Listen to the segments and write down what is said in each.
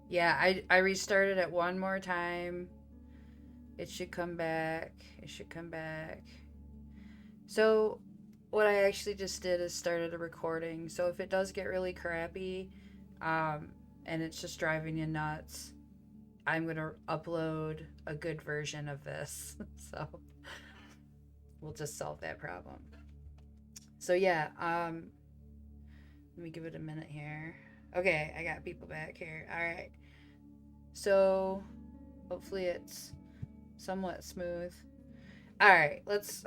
Yeah, I restarted it one more time. It should come back. It should come back. So, what I actually just did is started a recording. So, if it does get really crappy, um, and it's just driving you nuts, I'm going to upload a good version of this. So, we'll just solve that problem. So, yeah, let me give it a minute here. Okay, I got people back here. All right. So, hopefully it's somewhat smooth. All right, let's.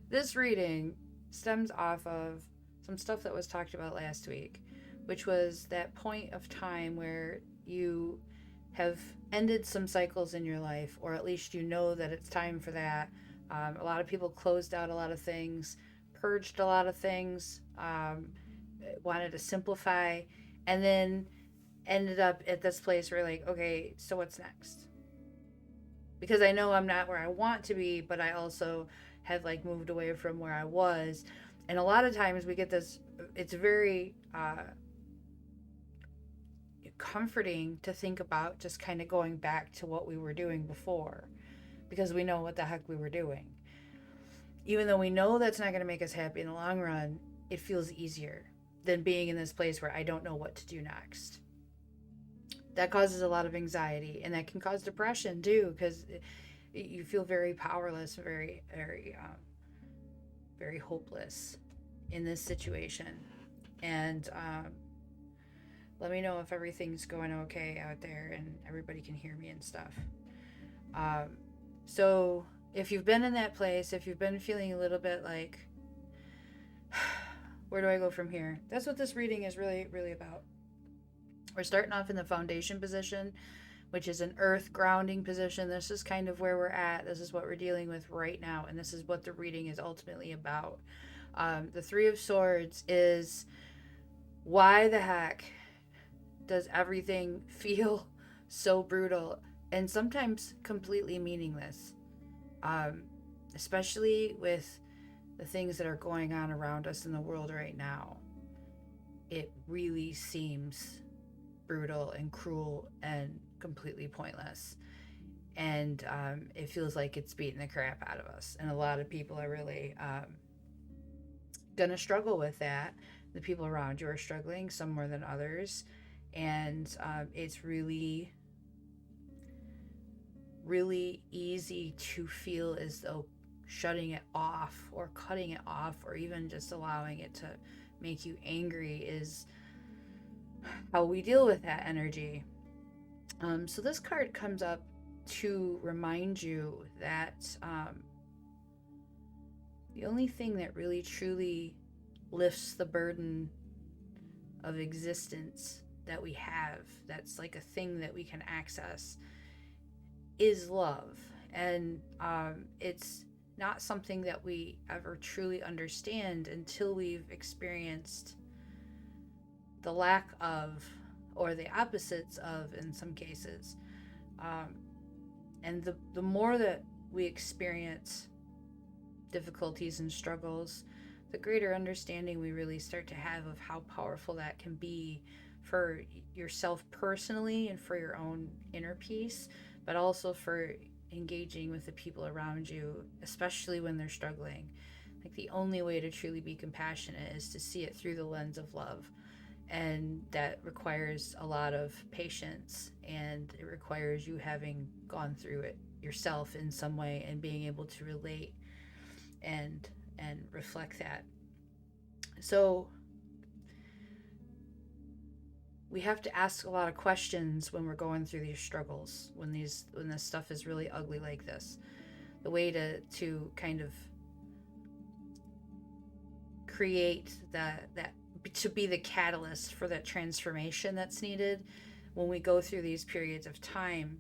This reading stems off of some stuff that was talked about last week, which was that point of time where you have ended some cycles in your life, or at least you know that it's time for that. A lot of people closed out a lot of things, purged a lot of things, wanted to simplify, and then ended up at this place where, like, okay, so what's next? Because I know I'm not where I want to be, but I also have like moved away from where I was. And a lot of times we get this, it's very comforting to think about just kind of going back to what we were doing before because we know what the heck we were doing. Even though we know that's not going to make us happy in the long run, it feels easier than being in this place where I don't know what to do next. That causes a lot of anxiety and that can cause depression too because you feel very powerless, very hopeless in this situation. And let me know if everything's going okay out there and everybody can hear me and stuff. Um, so, if you've been in that place, if you've been feeling a little bit like, where do I go from here? That's what this reading is really, really about. We're starting off in the foundation position, which is an earth grounding position. This is kind of where we're at. This is what we're dealing with right now. And this is what the reading is ultimately about. The Three of Swords is why the heck does everything feel so brutal and sometimes completely meaningless? Um, Especially with the things that are going on around us in the world right now. It really seems brutal and cruel and completely pointless. And it feels like it's beating the crap out of us. And a lot of people are really going to struggle with that. The people around you are struggling, some more than others. And it's really, really easy to feel as though shutting it off or cutting it off or even just allowing it to make you angry is how we deal with that energy. So this card comes up to remind you that the only thing that really truly lifts the burden of existence that we have, that's like a thing that we can access, is love. And it's not something that we ever truly understand until we've experienced the lack of, or the opposites of, in some cases. Um, and the more that we experience difficulties and struggles, the greater understanding we really start to have of how powerful that can be for yourself personally and for your own inner peace, but also for engaging with the people around you, especially when they're struggling. Like, the only way to truly be compassionate is to see it through the lens of love. And that requires a lot of patience, and it requires you having gone through it yourself in some way and being able to relate and reflect that. So we have to ask a lot of questions when we're going through these struggles, when this stuff is really ugly like this. The way to kind of create that to be the catalyst for that transformation that's needed when we go through these periods of time,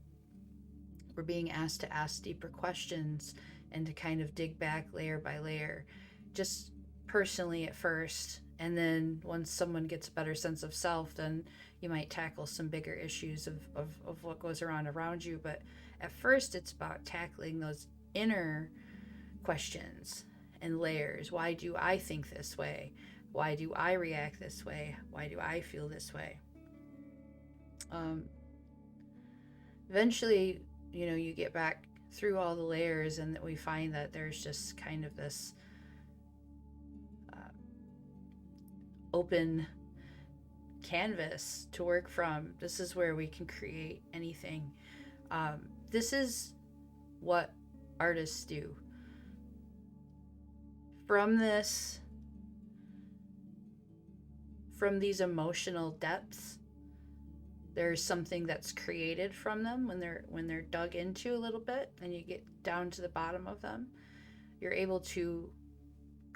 we're being asked to ask deeper questions and to kind of dig back layer by layer, just personally at first. And then once someone gets a better sense of self, then you might tackle some bigger issues of what goes around you. But at first, it's about tackling those inner questions and layers. Why do I think this way? Why do I react this way? Why do I feel this way? eventually, you get back through all the layers, and that we find that there's just kind of this uh, open canvas to work from. This is where we can create anything. This is what artists do. From this, from these emotional depths, there's something that's created from them when they're dug into a little bit, and you get down to the bottom of them. You're able to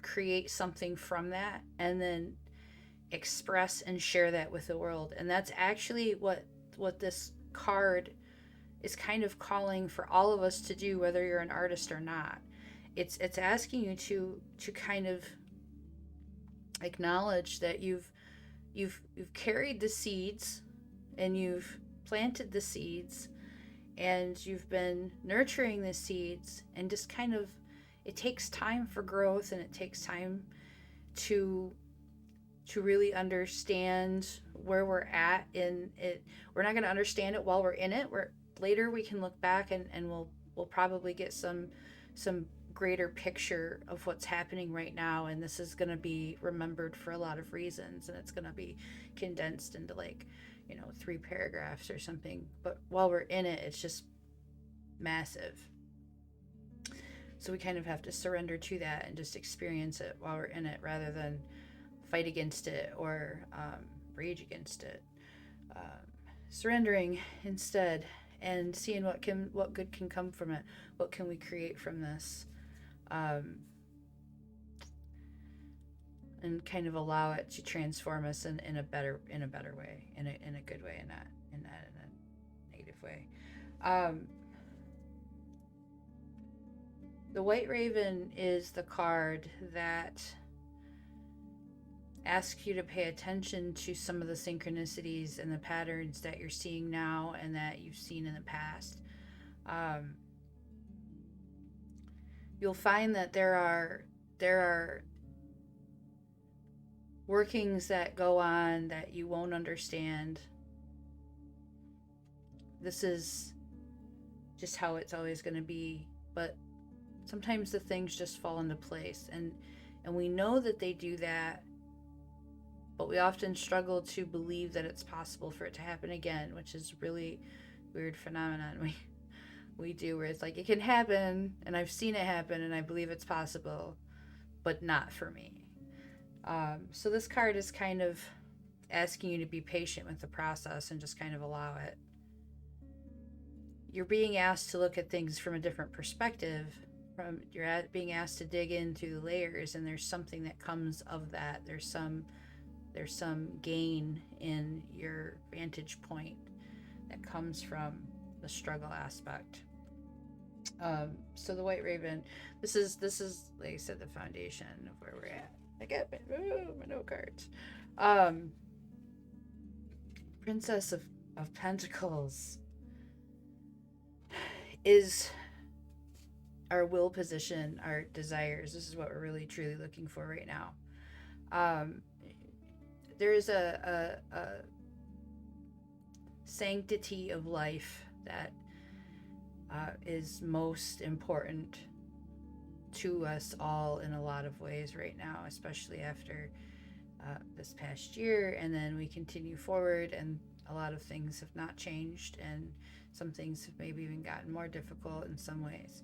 create something from that, and then express and share that with the world. And that's actually what this card is kind of calling for all of us to do, whether you're an artist or not. It's asking you to kind of acknowledge that you've carried the seeds, and you've planted the seeds, and you've been nurturing the seeds, and just kind of, it takes time for growth, and it takes time to really understand where we're at in it. We're not going to understand it while we're in it. Later we can look back, and we'll probably get some greater picture of what's happening right now, and this is going to be remembered for a lot of reasons, and it's going to be condensed into 3 paragraphs or something. But while we're in it, it's just massive. So we kind of have to surrender to that and just experience it while we're in it, rather than fight against it or rage against it. Surrendering instead, and seeing what good can come from it. What can we create from this? And kind of allow it to transform us in a better way, in a good way, and not in a negative way. The White Raven is the card that asks you to pay attention to some of the synchronicities and the patterns that you're seeing now and that you've seen in the past. You'll find that there are workings that go on that you won't understand. This is just how it's always going to be, but sometimes the things just fall into place, and we know that they do that, but we often struggle to believe that it's possible for it to happen again, which is really weird phenomenon we do, where it's like, it can happen, and I've seen it happen, and I believe it's possible, but not for me. So this card is kind of asking you to be patient with the process and just kind of allow it. You're being asked to look at things from a different perspective. You're being asked to dig into the layers, and there's something that comes of that. There's some gain in your vantage point that comes from the struggle aspect. So the White Raven, this is like I said, the foundation of where we're at. I got my note cards. Princess of Pentacles is our will position, our desires. This is what we're really truly looking for right now. There is a sanctity of life that is most important to us all in a lot of ways right now, especially after this past year, and then we continue forward, and a lot of things have not changed, and some things have maybe even gotten more difficult in some ways.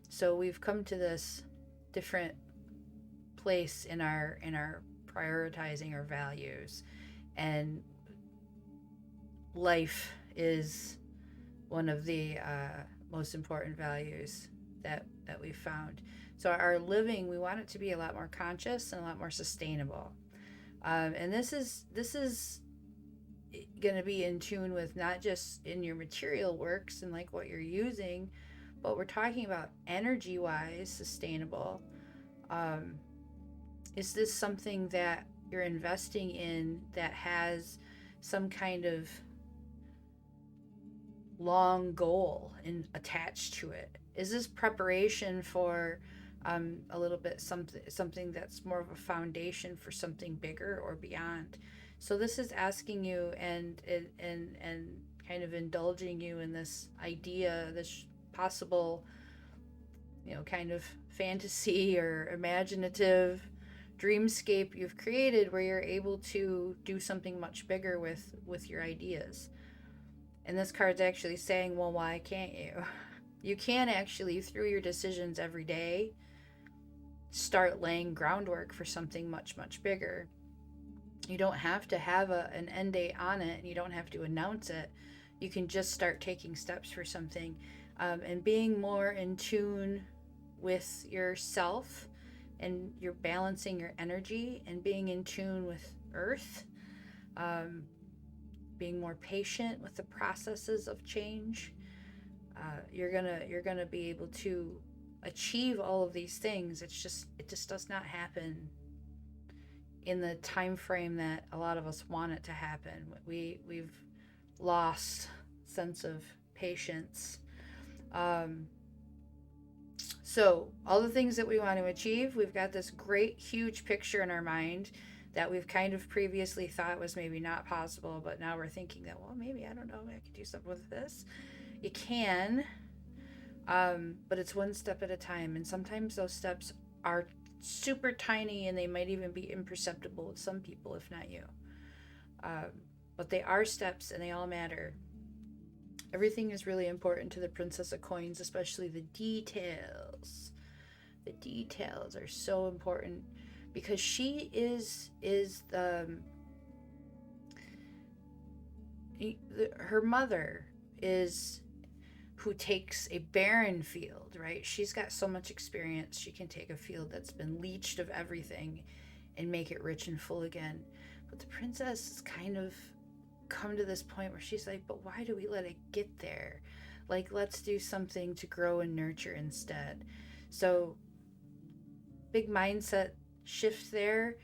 So we've come to this different place in our prioritizing our values, and life is one of the most important values that we've found. So our living, we want it to be a lot more conscious and a lot more sustainable. And this is going to be in tune with not just in your material works and like what you're using, but we're talking about energy wise sustainable. Is this something that you're investing in that has some kind of long goal attached to it? Is this preparation for a little bit something that's more of a foundation for something bigger or beyond? So this is asking you and kind of indulging you in this idea, this possible, kind of fantasy or imaginative dreamscape you've created where you're able to do something much bigger with your ideas. And this card's actually saying, well, why can't you? You can actually, through your decisions every day, start laying groundwork for something much, much bigger. You don't have to have an end date on it, and you don't have to announce it. You can just start taking steps for something, and being more in tune with yourself, and you're balancing your energy and being in tune with Earth, being more patient with the processes of change. You're gonna be able to achieve all of these things. It just does not happen in the time frame that a lot of us want it to happen. We've lost sense of patience. So all the things that we want to achieve, we've got this great huge picture in our mind that we've kind of previously thought was maybe not possible, but now we're thinking that, well, maybe, I don't know, I could do something with this. You can, but it's one step at a time, and sometimes those steps are super tiny and they might even be imperceptible with some people, if not you. But they are steps and they all matter. Everything is really important to the Princess of Coins, especially the details. The details are so important because she is her mother is who takes a barren field, right? She's got so much experience. She can take a field that's been leached of everything and make it rich and full again. But the princess has kind of come to this point where she's like, but why do we let it get there? Like, let's do something to grow and nurture instead. So big mindset shift there.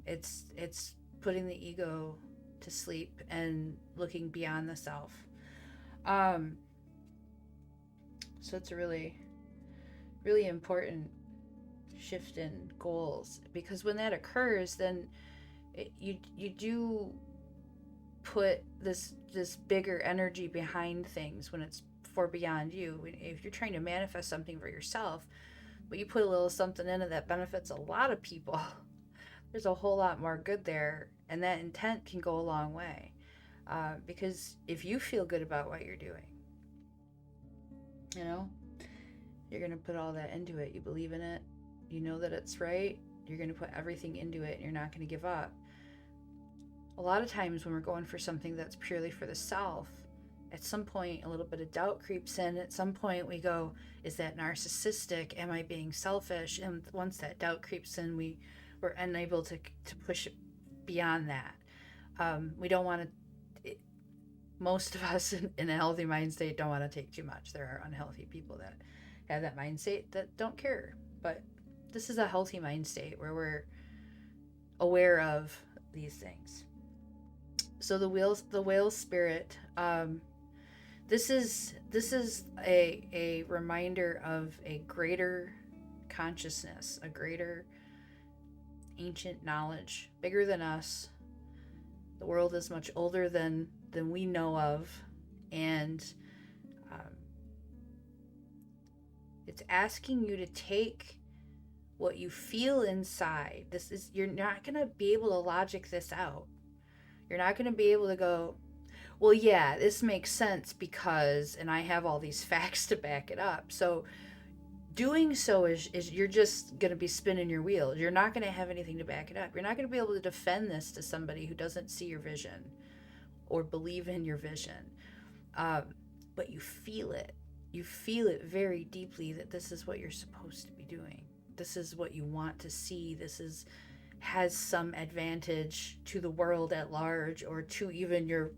It's putting the ego to sleep and looking beyond the self. So it's a really, really important shift in goals, because when that occurs, then you do put this bigger energy behind things when it's for beyond you. If you're trying to manifest something for yourself, but you put a little something in it that benefits a lot of people, there's a whole lot more good there, and that intent can go a long way. Because if you feel good about what you're doing, you're going to put all that into it. You believe in it. You know that it's right. You're going to put everything into it, and you're not going to give up. A lot of times when we're going for something that's purely for the self, at some point a little bit of doubt creeps in. At some point we go, is that narcissistic? Am I being selfish? And once that doubt creeps in, we're unable to push it beyond that. We don't want to, most of us in a healthy mind state don't want to take too much. There are unhealthy people that have that mind state that don't care. But this is a healthy mind state where we're aware of these things. So the whale spirit, this is a reminder of a greater consciousness, a greater ancient knowledge, bigger than us. The world is much older than we know of, and it's asking you to take what you feel inside. You're not going to be able to logic this out. You're not going to be able to go, well, yeah, this makes sense because, and I have all these facts to back it up. So doing so is you're just going to be spinning your wheels. You're not going to have anything to back it up. You're not going to be able to defend this to somebody who doesn't see your vision or believe in your vision. But you feel it. You feel it very deeply that this is what you're supposed to be doing. This is what you want to see. Has some advantage to the world at large, or to even your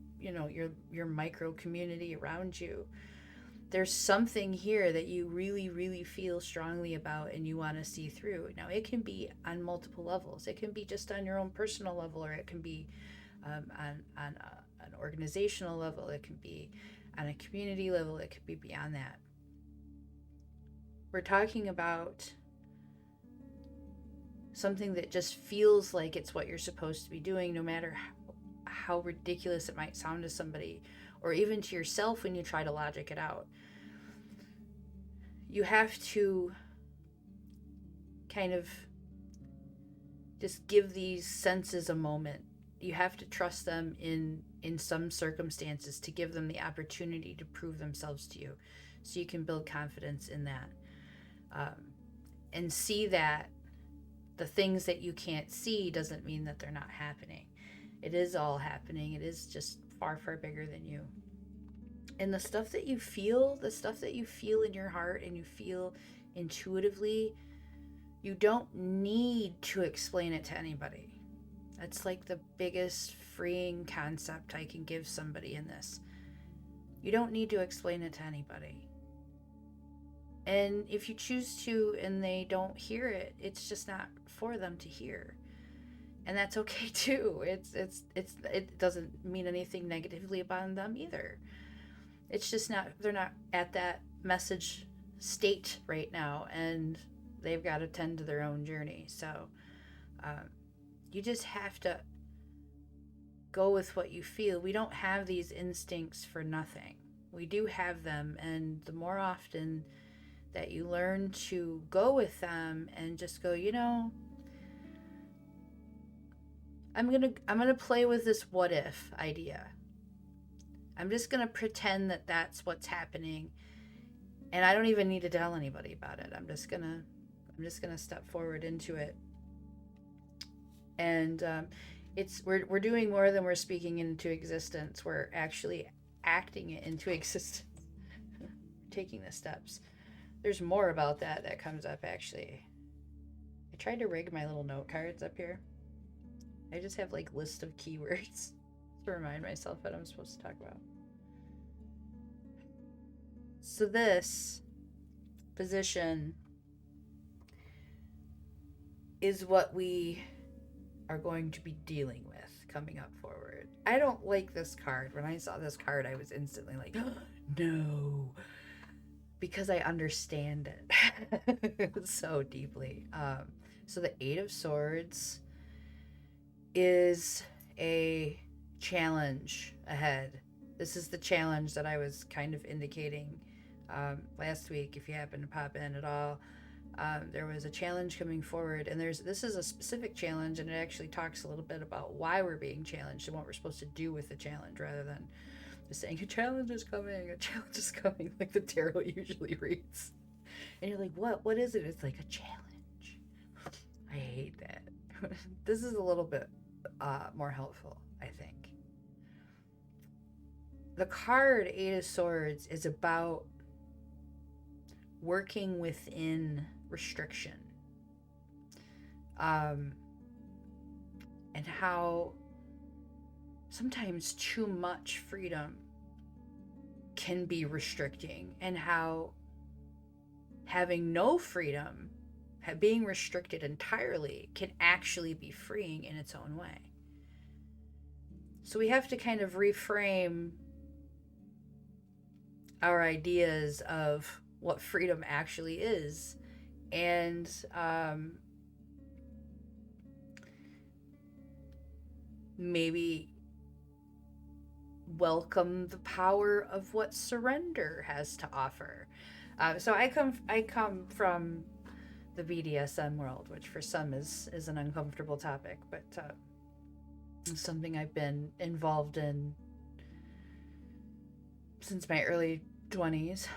micro community around you. There's something here that you really, really feel strongly about and you want to see through. Now, it can be on multiple levels. It can be just on your own personal level, or it can be on an organizational level. It can be on a community level. It could be beyond that. We're talking about something that just feels like it's what you're supposed to be doing, no matter how ridiculous it might sound to somebody, or even to yourself when you try to logic it out. You have to kind of just give these senses a moment. You have to trust them in some circumstances to give them the opportunity to prove themselves to you, so you can build confidence in that, and see that the things that you can't see doesn't mean that they're not happening. It is all happening. It is just far, far bigger than you. And the stuff that you feel in your heart and you feel intuitively, you don't need to explain it to anybody. That's like the biggest freeing concept I can give somebody in this. You don't need to explain it to anybody. And if you choose to and they don't hear it, it's just not for them to hear. And that's okay too. It doesn't mean anything negatively about them either. It's just not, they're not at that message state right now, and they've got to tend to their own journey. So you just have to go with what you feel. We don't have these instincts for nothing. We do have them, and the more often that you learn to go with them and just go, you know, I'm gonna play with this what if idea. I'm just gonna pretend that that's what's happening, and I don't even need to tell anybody about it. I'm just gonna step forward into it. And we're doing more than we're speaking into existence. We're actually acting it into existence. Taking the steps. There's more about that comes up, actually. I tried to rig my little note cards up here. I just have like list of keywords to remind myself what I'm supposed to talk about. So this position is what we are going to be dealing with coming up forward. I don't like this card. When I saw this card, I was instantly like, no, because I understand it so deeply. So the Eight of Swords is a challenge ahead. This is the challenge that I was kind of indicating last week, if you happen to pop in at all. There was a challenge coming forward, and this is a specific challenge, and it actually talks a little bit about why we're being challenged and what we're supposed to do with the challenge, rather than just saying a challenge is coming, like the tarot usually reads. And you're like, what is it? It's like a challenge. I hate that. This is a little bit more helpful, I think. The card Eight of Swords is about working within restriction, and how sometimes too much freedom can be restricting, and how having no freedom, being restricted entirely, can actually be freeing in its own way. So we have to kind of reframe our ideas of what freedom actually is, and maybe welcome the power of what surrender has to offer. So I come from the BDSM world, which for some is an uncomfortable topic, but it's something I've been involved in since my early 20s.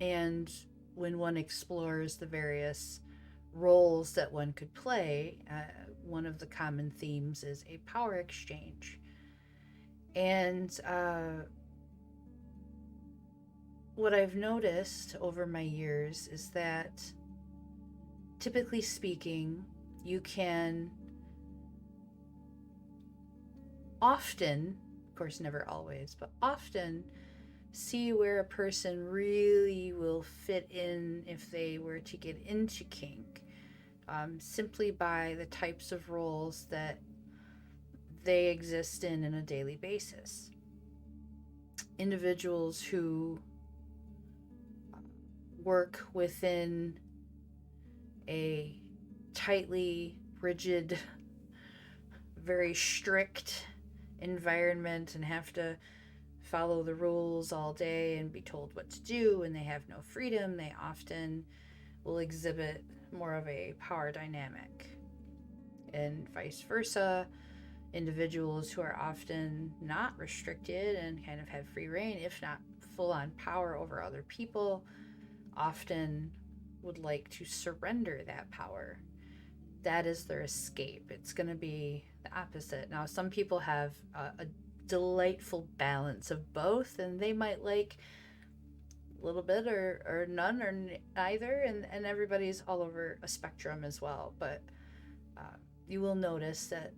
And when one explores the various roles that one could play, one of the common themes is a power exchange. And what I've noticed over my years is that, typically speaking, you can often, of course never always, but often see where a person really will fit in if they were to get into kink, simply by the types of roles that they exist in a daily basis. Individuals who work within a tightly rigid, very strict environment and have to follow the rules all day and be told what to do, and they have no freedom, they often will exhibit more of a power dynamic. And vice versa, individuals who are often not restricted and kind of have free reign, if not full on power over other people, often would like to surrender that power. That is their escape. It's going to be the opposite. Now, some people have a delightful balance of both, and they might like a little bit or none or neither, and everybody's all over a spectrum as well. But you will notice that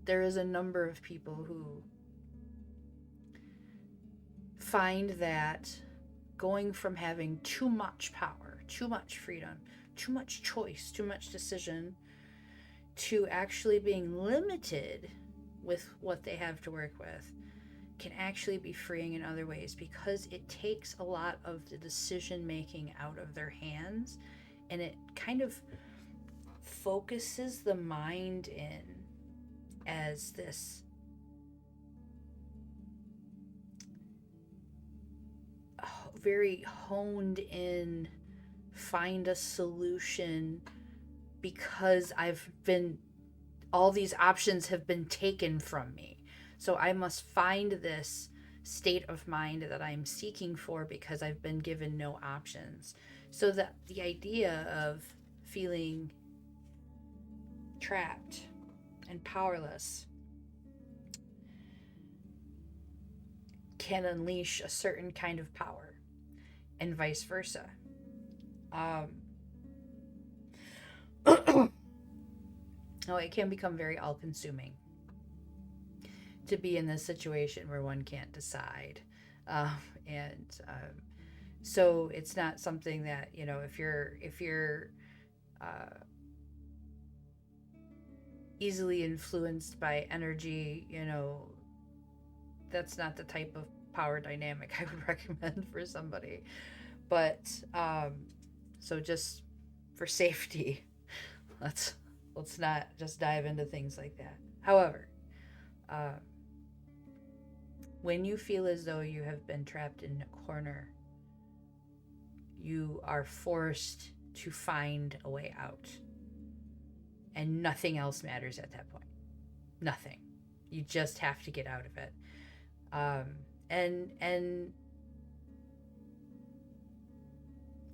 there is a number of people who find that going from having too much power, too much freedom, too much choice, too much decision, to actually being limited with what they have to work with can actually be freeing in other ways, because it takes a lot of the decision making out of their hands, and it kind of focuses the mind in as this very honed in, find a solution, because all these options have been taken from me. So I must find this state of mind that I'm seeking for because I've been given no options. So that the idea of feeling trapped and powerless can unleash a certain kind of power, and vice versa. It can become very all-consuming to be in this situation where one can't decide, and so it's not something that, if you're easily influenced by energy, that's not the type of power dynamic I would recommend for somebody. But so just for safety, let's not just dive into things like that. However, when you feel as though you have been trapped in a corner, you are forced to find a way out, and nothing else matters at that point. Nothing. You just have to get out of it. And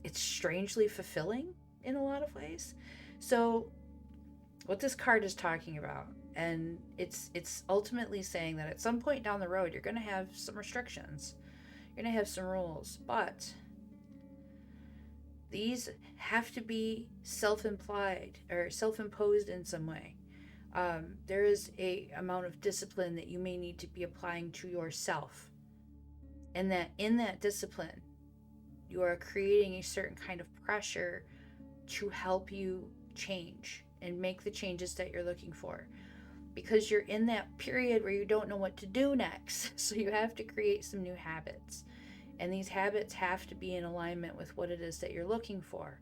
it's strangely fulfilling in a lot of ways. So what this card is talking about, and it's ultimately saying that at some point down the road, you're going to have some restrictions. You're going to have some rules, but these have to be self-implied or self-imposed in some way. There is a amount of discipline that you may need to be applying to yourself, and that in that discipline, you are creating a certain kind of pressure to help you change and make the changes that you're looking for, because you're in that period where you don't know what to do next. So you have to create some new habits, and these habits have to be in alignment with what it is that you're looking for.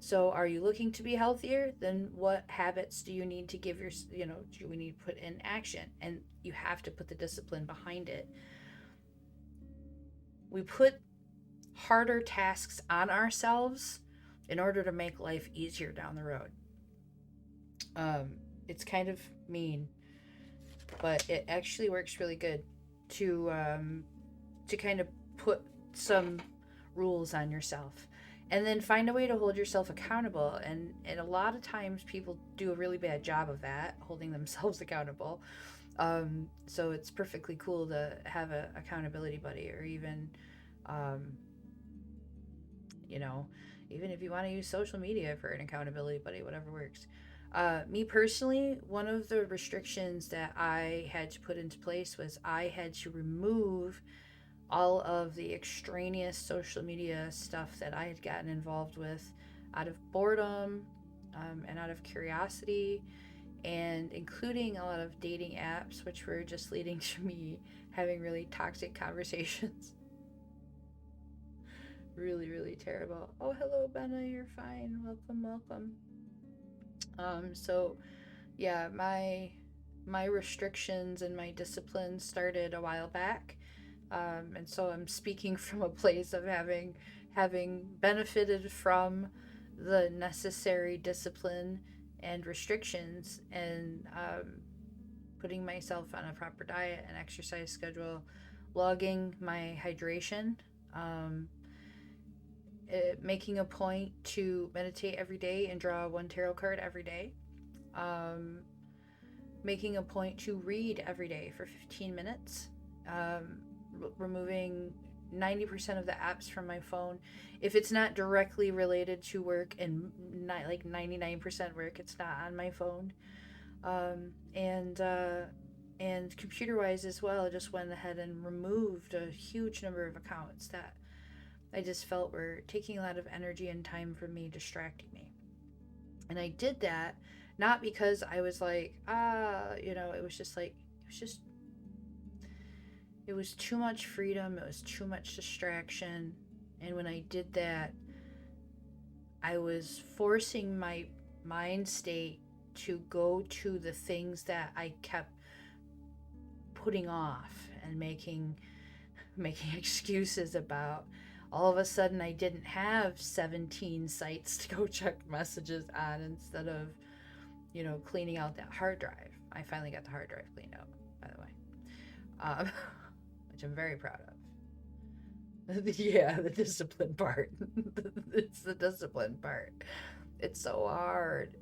So are you looking to be healthier? Then what habits do you need to give do we need to put in action? And you have to put the discipline behind it. We put harder tasks on ourselves in order to make life easier down the road. It's kind of mean, but it actually works really good to kind of put some rules on yourself, and then find a way to hold yourself accountable. And a lot of times people do a really bad job of that, holding themselves accountable. So it's perfectly cool to have an accountability buddy, or even even if you want to use social media for an accountability buddy, whatever works. Me personally, one of the restrictions that I had to put into place was I had to remove all of the extraneous social media stuff that I had gotten involved with out of boredom, and out of curiosity, and including a lot of dating apps, which were just leading to me having really toxic conversations. Really, really terrible. Oh, hello, Benna, you're fine. Welcome. So yeah, my my restrictions and my discipline started a while back. And so I'm speaking from a place of having benefited from the necessary discipline and restrictions, and putting myself on a proper diet and exercise schedule, logging my hydration, um, making a point to meditate every day and draw one tarot card every day, um, making a point to read every day for 15 minutes, removing 90% of the apps from my phone. If it's not directly related to work, and not like 99% work, it's not on my phone. And computer wise as well, I just went ahead and removed a huge number of accounts that I just felt were taking a lot of energy and time from me, distracting me. And I did that not because I was like, it was just like, it was too much freedom, it was too much distraction. And when I did that, I was forcing my mind state to go to the things that I kept putting off and making excuses about. All of a sudden I didn't have 17 sites to go check messages on, instead of, cleaning out that hard drive. I finally got the hard drive cleaned out, by the way, which I'm very proud of. Yeah, the discipline part. It's the discipline part. It's so hard,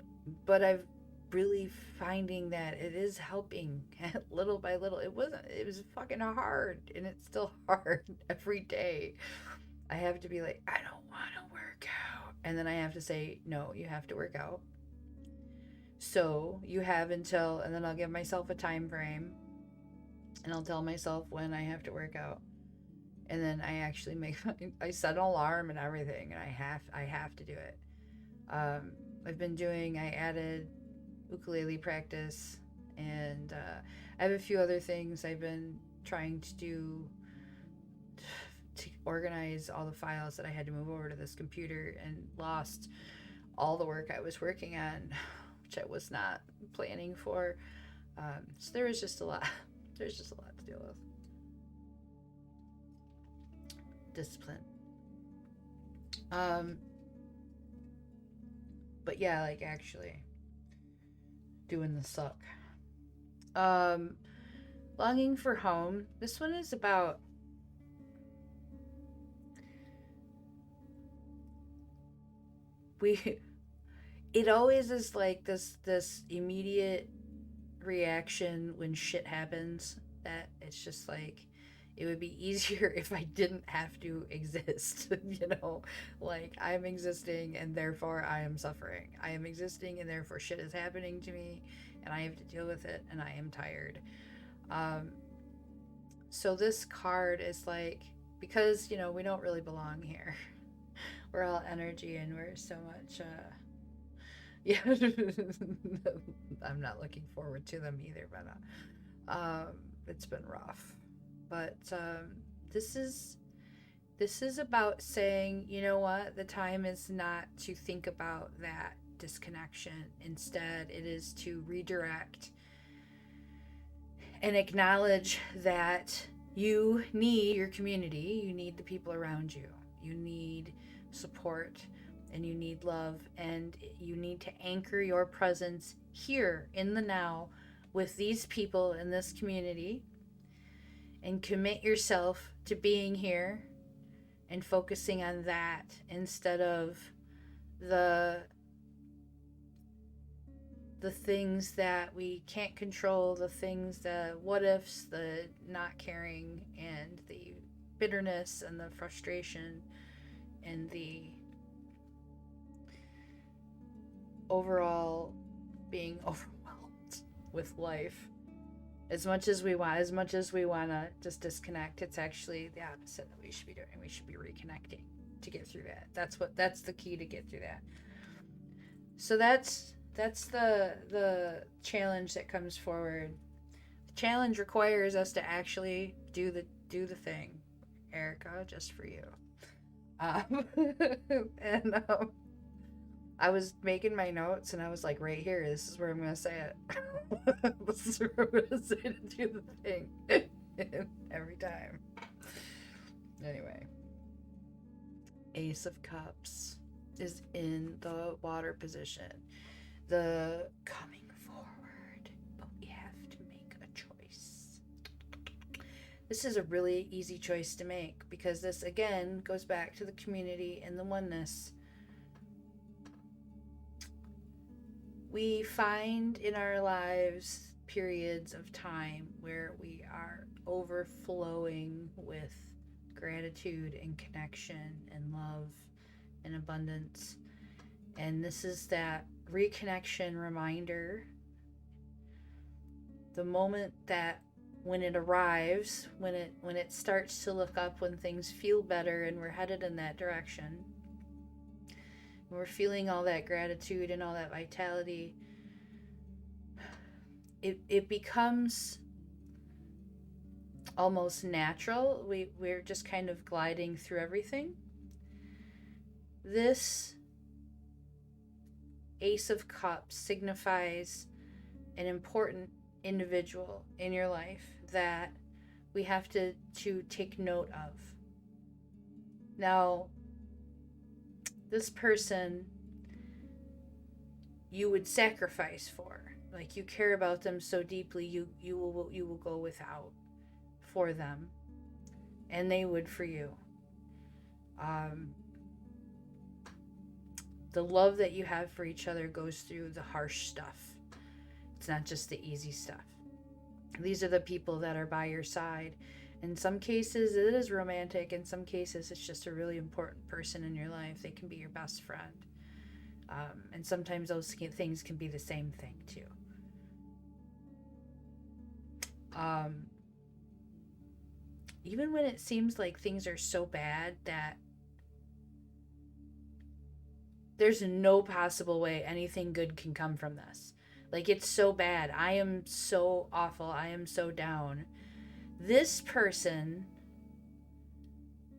but I've really finding that it is helping little by little. It was fucking hard, and it's still hard every day. I have to be like, I don't want to work out. And then I have to say, no, you have to work out. So you have until, and then I'll give myself a time frame, and I'll tell myself when I have to work out. And then I actually I set an alarm and everything, and I have to do it. I added ukulele practice, and I have a few other things I've been trying to do to organize all the files that I had to move over to this computer, and lost all the work I was working on, which I was not planning for. So there was just a lot. There's just a lot to deal with. Discipline. But yeah, like actually doing the suck. Longing for home. This one is about it always is like this immediate reaction when shit happens, that it's just like, it would be easier if I didn't have to exist. Like, I'm existing and therefore I am suffering. I am existing and therefore shit is happening to me and I have to deal with it, and I am tired. So this card is like, because, we don't really belong here. We're all energy, and we're so much, yeah. I'm not looking forward to them either, but it's been rough. But this is about saying, you know what, the time is not to think about that disconnection. Instead, it is to redirect and acknowledge that you need your community, you need the people around you, you need support, and you need love, and you need to anchor your presence here in the now with these people in this community, and commit yourself to being here and focusing on that, instead of the things that we can't control, the things, the what ifs, the not caring, and the bitterness and the frustration and the overall being overwhelmed with life. As much as we want to just disconnect, it's actually the opposite that we should be doing. We should be reconnecting to get through that. That's the key to get through that. So that's the challenge that comes forward. The challenge requires us to actually do the thing, Erica, just for you. And I was making my notes and I was like, right here, this is where I'm going to say it. This is where I'm going to say to do the thing. Every time. Anyway. Ace of Cups is in the water position. The coming forward, but we have to make a choice. This is a really easy choice to make because this, again, goes back to the community and the oneness. We find in our lives periods of time where we are overflowing with gratitude and connection and love and abundance. And this is that reconnection reminder. The moment that when it arrives, when it starts to look up, when things feel better and we're headed in that direction, we're feeling all that gratitude and all that vitality, it becomes almost natural. We're just kind of gliding through everything. This Ace of Cups signifies an important individual in your life that we have to take note of. Now, this person you would sacrifice for. Like, you care about them so deeply, you will go without for them, and they would for you. The love that you have for each other goes through the harsh stuff. It's not just the easy stuff. These are the people that are by your side. In some cases, it is romantic. In some cases, it's just a really important person in your life. They can be your best friend. And sometimes those things can be the same thing, too. Even when it seems like things are so bad that there's no possible way anything good can come from this. Like, it's so bad. I am so awful. I am so down. This person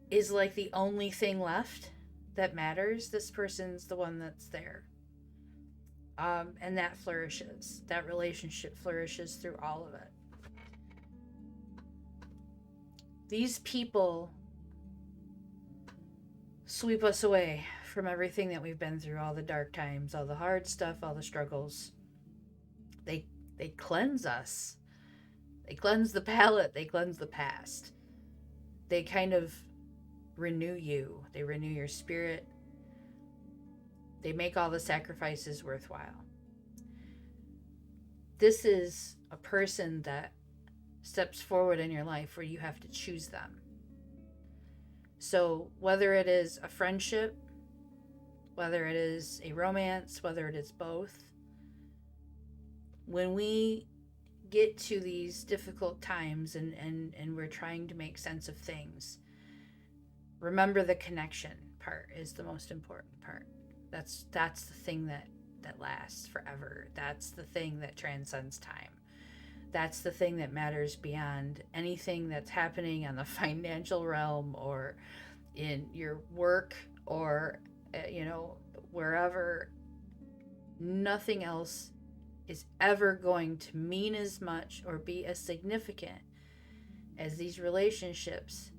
is like the only thing left that matters. This person's the one that's there. And that flourishes. That relationship flourishes through all of it. These people sweep us away from everything that we've been through, all the dark times, all the hard stuff, all the struggles. They cleanse us. They cleanse the palate. They cleanse the past. They kind of renew you. They renew your spirit. They make all the sacrifices worthwhile. This is a person that steps forward in your life where you have to choose them. So whether it is a friendship, whether it is a romance, whether it is both, when we get to these difficult times and we're trying to make sense of things, remember the connection part is the most important part. That's the thing that lasts forever. That's the thing that transcends time. That's the thing that matters beyond anything that's happening on the financial realm or in your work or, wherever. Nothing else is ever going to mean as much or be as significant as these relationships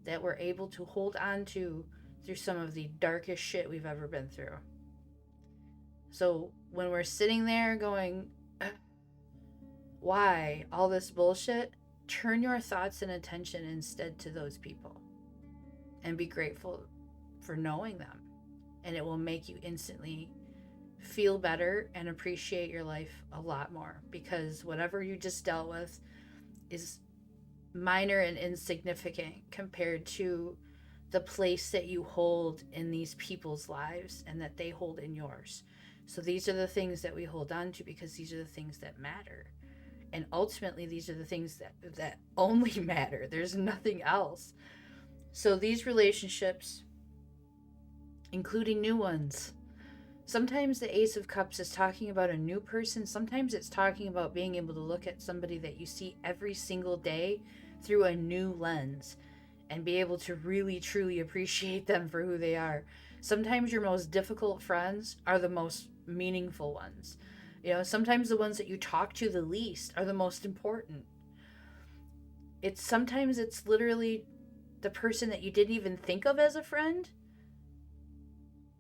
that we're able to hold on to through some of the darkest shit we've ever been through. So when we're sitting there going, why all this bullshit, turn your thoughts and attention instead to those people and be grateful for knowing them. And it will make you instantly feel better and appreciate your life a lot more, because whatever you just dealt with is minor and insignificant compared to the place that you hold in these people's lives and that they hold in yours. So these are the things that we hold on to because these are the things that matter. And ultimately, these are the things that only matter. There's nothing else. So these relationships, including new ones, sometimes the Ace of Cups is talking about a new person. Sometimes it's talking about being able to look at somebody that you see every single day through a new lens and be able to really, truly appreciate them for who they are. Sometimes your most difficult friends are the most meaningful ones. You know, sometimes the ones that you talk to the least are the most important. Sometimes it's literally the person that you didn't even think of as a friend,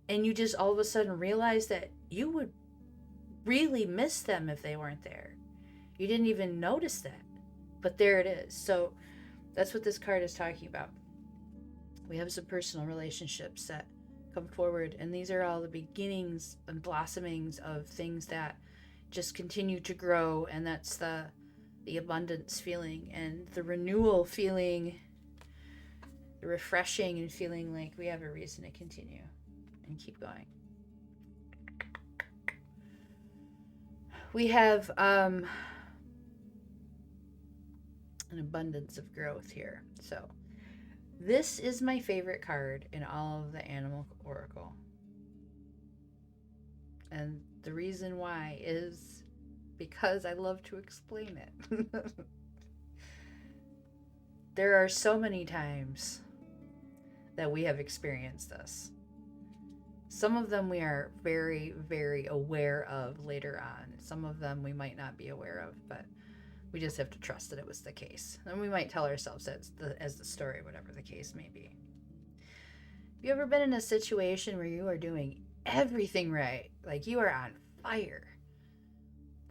and you just all of a sudden realize that you would really miss them if they weren't there. You didn't even notice that, but there it is. So that's what this card is talking about. We have some personal relationships that come forward, and these are all the beginnings and blossomings of things that just continue to grow, and that's the abundance feeling and the renewal feeling, the refreshing and feeling like we have a reason to continue and keep going. We have an abundance of growth here. So this is my favorite card in all of the Animal Oracle. And the reason why is because I love to explain it. There are so many times that we have experienced this. Some of them we are very, very aware of later on. Some of them we might not be aware of, but we just have to trust that it was the case. And we might tell ourselves as the story, whatever the case may be. Have you ever been in a situation where you are doing everything right? Like you are on fire.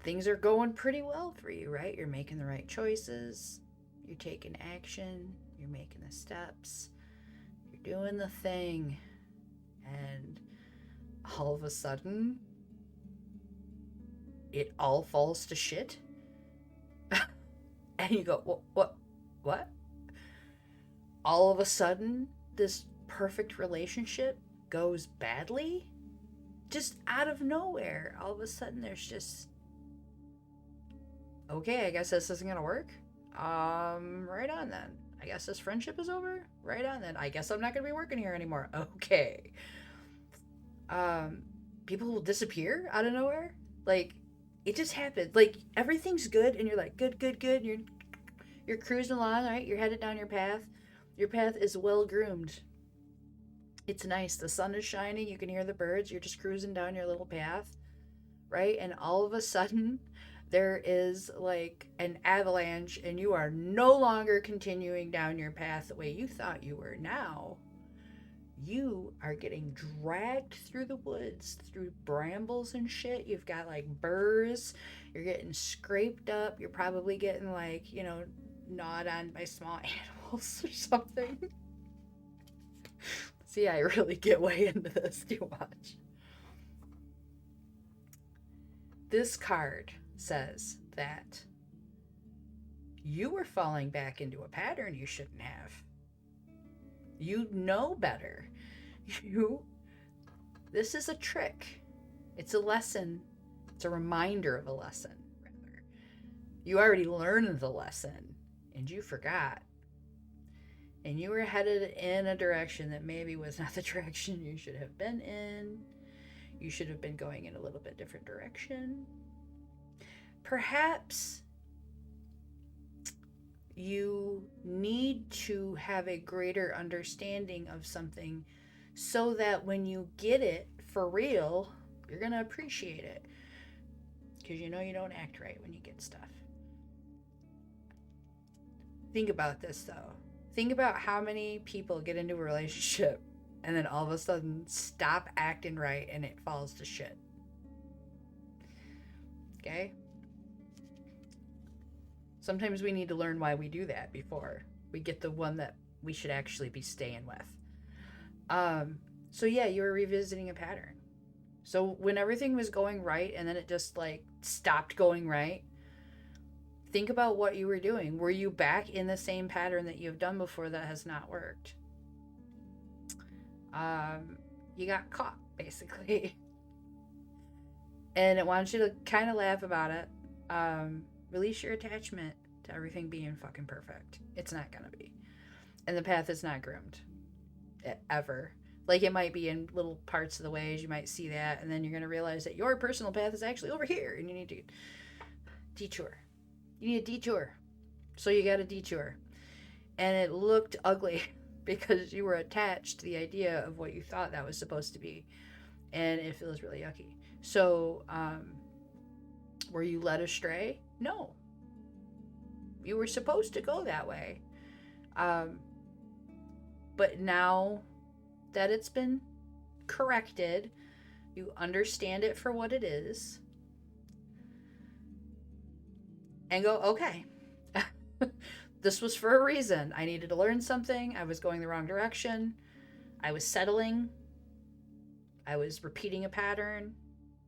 Things are going pretty well for you, right? You're making the right choices. You're taking action. You're making the steps. You're doing the thing. And all of a sudden, it all falls to shit. And you go, what? All of a sudden, this perfect relationship goes badly? Just out of nowhere. All of a sudden, there's just, okay, I guess this isn't gonna work. Right on then. I guess this friendship is over. Right on then. I guess I'm not gonna be working here anymore. Okay. People will disappear out of nowhere. Like, it just happened. Like, everything's good, and you're like, good. And you're cruising along, right? You're headed down your path. Your path is well groomed. It's nice. The sun is shining. You can hear the birds. You're just cruising down your little path, right? And all of a sudden, there is like an avalanche, and you are no longer continuing down your path the way you thought you were. Now you are getting dragged through the woods, through brambles and shit. You've got like burrs. You're getting scraped up. You're probably getting like, gnawed on by small animals or something. See, I really get way into this. You watch. This card says that you were falling back into a pattern you shouldn't have. You know better. This is a trick. It's a lesson. It's a reminder of a lesson, rather. You already learned the lesson, and you forgot. And you were headed in a direction that maybe was not the direction you should have been in. You should have been going in a little bit different direction. Perhaps you need to have a greater understanding of something so that when you get it for real, you're going to appreciate it. Because you don't act right when you get stuff. Think about this, though. Think about how many people get into a relationship and then all of a sudden stop acting right and it falls to shit. Okay? Sometimes we need to learn why we do that before we get the one that we should actually be staying with. So yeah, you were revisiting a pattern. So when everything was going right and then it just like stopped going right, think about what you were doing. Were you back in the same pattern that you've done before that has not worked? You got caught, basically. And it wants you to kind of laugh about it. Release your attachment to everything being fucking perfect. It's not gonna be. And the path is not groomed. Ever. Like, it might be in little parts of the ways. You might see that. And then you're gonna realize that your personal path is actually over here. And you need to detour. You need a detour. So you got a detour. And it looked ugly. because you were attached to the idea of what you thought that was supposed to be, and it feels really yucky. So, were you led astray? No. You were supposed to go that way. But now that it's been corrected, you understand it for what it is, and go, okay, this was for a reason. I needed to learn something. I was going the wrong direction. I was settling. I was repeating a pattern,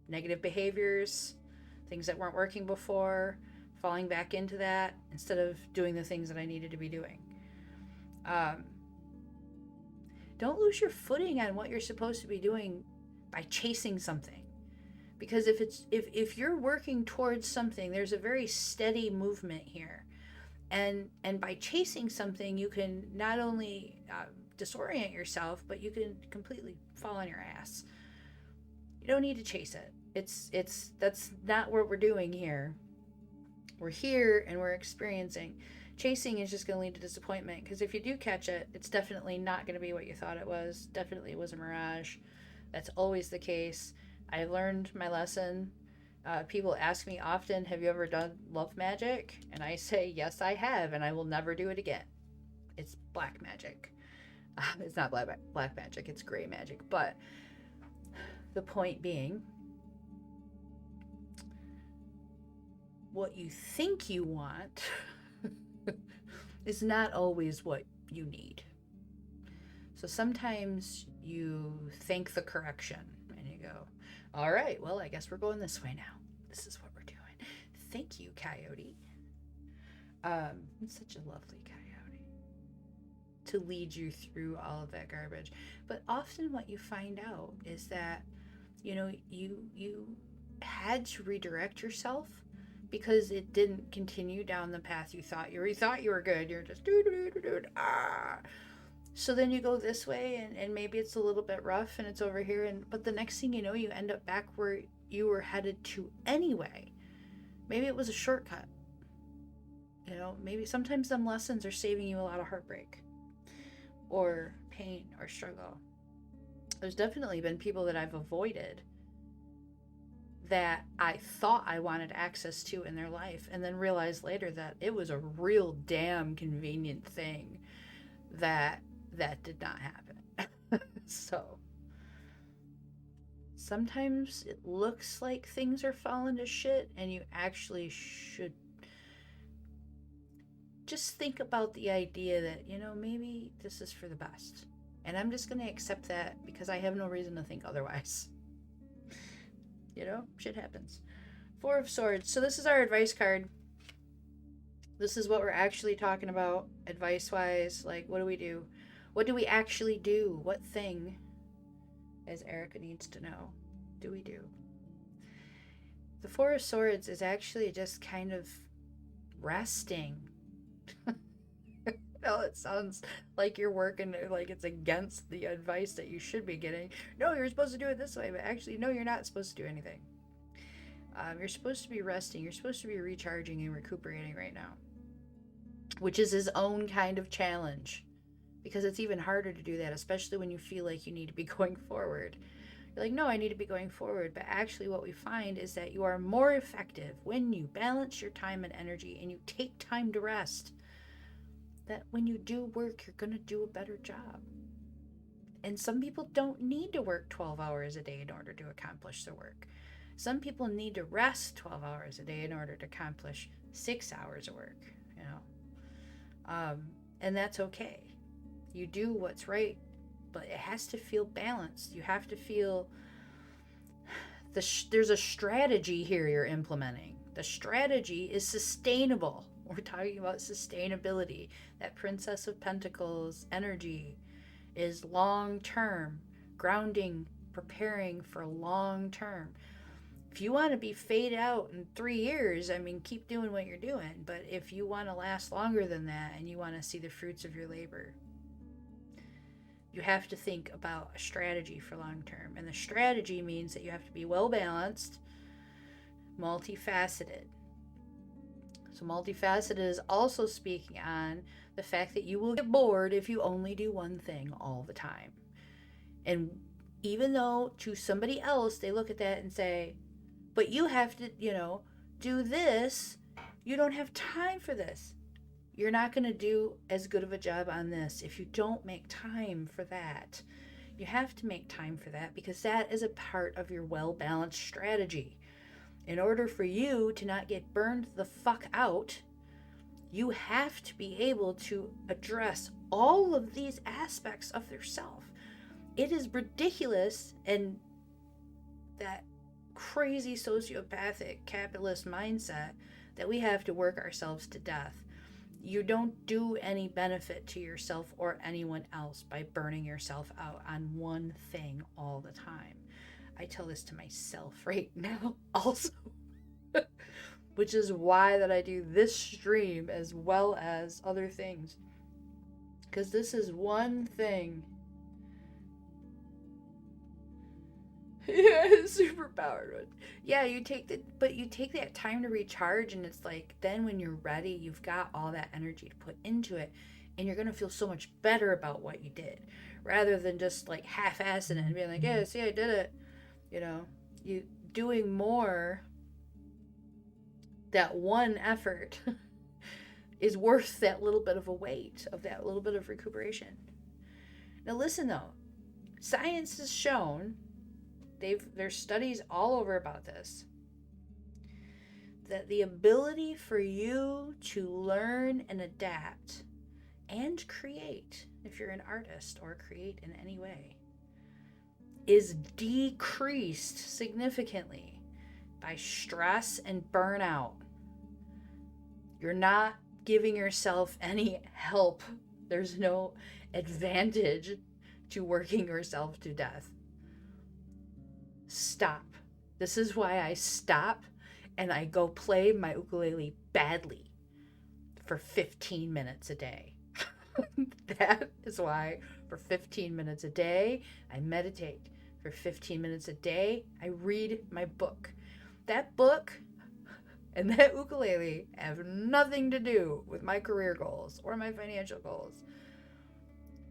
negative behaviors, things that weren't working before, falling back into that instead of doing the things that I needed to be doing. Don't lose your footing on what you're supposed to be doing by chasing something. Because if you're working towards something, there's a very steady movement here. And by chasing something, you can not only disorient yourself, but you can completely fall on your ass. You don't need to chase it. That's not what we're doing here. We're here and we're experiencing. Chasing is just going to lead to disappointment, because if you do catch it, it's definitely not going to be what you thought it was. Definitely was a mirage. That's always the case. I learned my lesson. People ask me often, have you ever done love magic? And I say, yes, I have, and I will never do it again. It's black magic. It's not black magic, it's gray magic. But the point being, what you think you want is not always what you need. So sometimes you think the correction and you go, all right, well, I guess we're going this way now. This is what we're doing. Thank you, Coyote. It's such a lovely coyote to lead you through all of that garbage. But often what you find out is that, you had to redirect yourself because it didn't continue down the path you thought you were good. You're just So then you go this way, and maybe it's a little bit rough and it's over here, but the next thing you know, you end up back where you were headed to anyway. Maybe it was a shortcut. Maybe sometimes them lessons are saving you a lot of heartbreak or pain or struggle. There's definitely been people that I've avoided that I thought I wanted access to in their life, and then realized later that it was a real damn convenient thing that did not happen. So sometimes it looks like things are falling to shit, and you actually should just think about the idea that, maybe this is for the best. And I'm just going to accept that because I have no reason to think otherwise. Shit happens. Four of Swords. So this is our advice card. This is what we're actually talking about advice-wise. Like, what do we do? What do we actually do? What thing, as Erica needs to know, do we do? The Four of Swords is actually just kind of resting. It sounds like you're working, like it's against the advice that you should be getting. No, you're supposed to do it this way, but actually, no, you're not supposed to do anything. You're supposed to be resting. You're supposed to be recharging and recuperating right now, which is his own kind of challenge, because it's even harder to do that, especially when you feel like you need to be going forward. You're like, no, I need to be going forward. But actually what we find is that you are more effective when you balance your time and energy and you take time to rest. That when you do work, you're going to do a better job. And some people don't need to work 12 hours a day in order to accomplish their work. Some people need to rest 12 hours a day in order to accomplish 6 hours of work, and that's okay. You do what's right, but it has to feel balanced. You have to feel there's a strategy here you're implementing. The strategy is sustainable. We're talking about sustainability. That Princess of Pentacles energy is long-term, grounding, preparing for long-term. If you want to be fade out in 3 years, keep doing what you're doing. But if you want to last longer than that and you want to see the fruits of your labor, you have to think about a strategy for long-term. And the strategy means that you have to be well-balanced, multifaceted. So multifaceted is also speaking on the fact that you will get bored if you only do one thing all the time. And even though to somebody else they look at that and say, but you have to, do this, you don't have time for this. You're not going to do as good of a job on this if you don't make time for that. You have to make time for that because that is a part of your well-balanced strategy. In order for you to not get burned the fuck out, you have to be able to address all of these aspects of yourself. It is ridiculous, and that crazy sociopathic capitalist mindset that we have to work ourselves to death. You don't do any benefit to yourself or anyone else by burning yourself out on one thing all the time. I tell this to myself right now also, which is why that I do this stream as well as other things, because this is one thing. Yeah, super powered one. Yeah, you take that time to recharge, and it's like then when you're ready, you've got all that energy to put into it, and you're gonna feel so much better about what you did, rather than just like half-assing it and being like, yeah, see, I did it. You doing more. That one effort is worth that little bit of a wait, of that little bit of recuperation. Now listen though, science has shown, there's studies all over about this, that the ability for you to learn and adapt and create, if you're an artist or create in any way, is decreased significantly by stress and burnout. You're not giving yourself any help. There's no advantage to working yourself to death. Stop. This is why I stop and I go play my ukulele badly for 15 minutes a day. That is why for 15 minutes a day, I meditate. For 15 minutes a day, I read my book. That book and that ukulele have nothing to do with my career goals or my financial goals.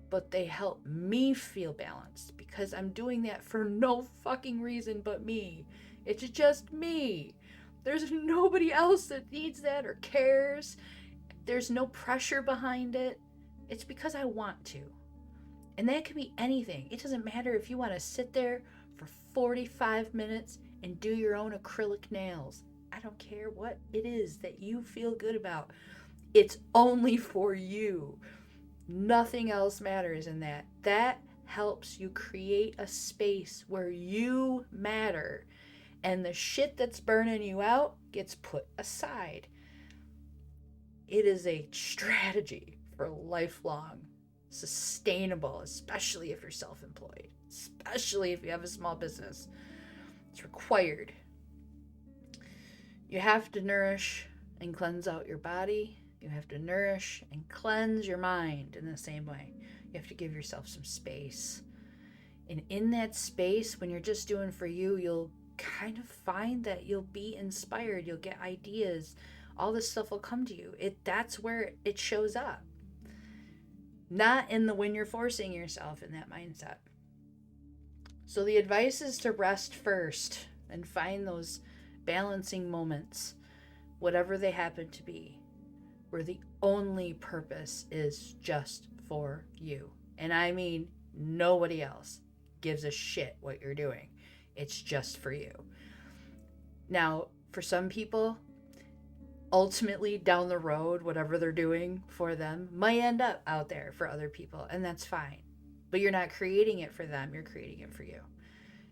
But they help me feel balanced because I'm doing that for no fucking reason but me. It's just me. There's nobody else that needs that or cares. There's no pressure behind it. It's because I want to. And that could be anything. It doesn't matter if you want to sit there for 45 minutes and do your own acrylic nails. I don't care what it is that you feel good about. It's only for you. Nothing else matters in that. That helps you create a space where you matter. And the shit that's burning you out gets put aside. It is a strategy for lifelong, sustainable, especially if you're self-employed, especially if you have a small business. It's required. You have to nourish and cleanse out your body. You have to nourish and cleanse your mind in the same way. You have to give yourself some space. And in that space, when you're just doing for you, you'll kind of find that you'll be inspired. You'll get ideas. All this stuff will come to you. That's where it shows up. Not in the when you're forcing yourself in that mindset. So the advice is to rest first and find those balancing moments, whatever they happen to be, where the only purpose is just for you. And I mean, nobody else gives a shit what you're doing. It's just for you. Now, for some people, ultimately down the road, whatever they're doing for them might end up out there for other people, and that's fine. But you're not creating it for them, you're creating it for you.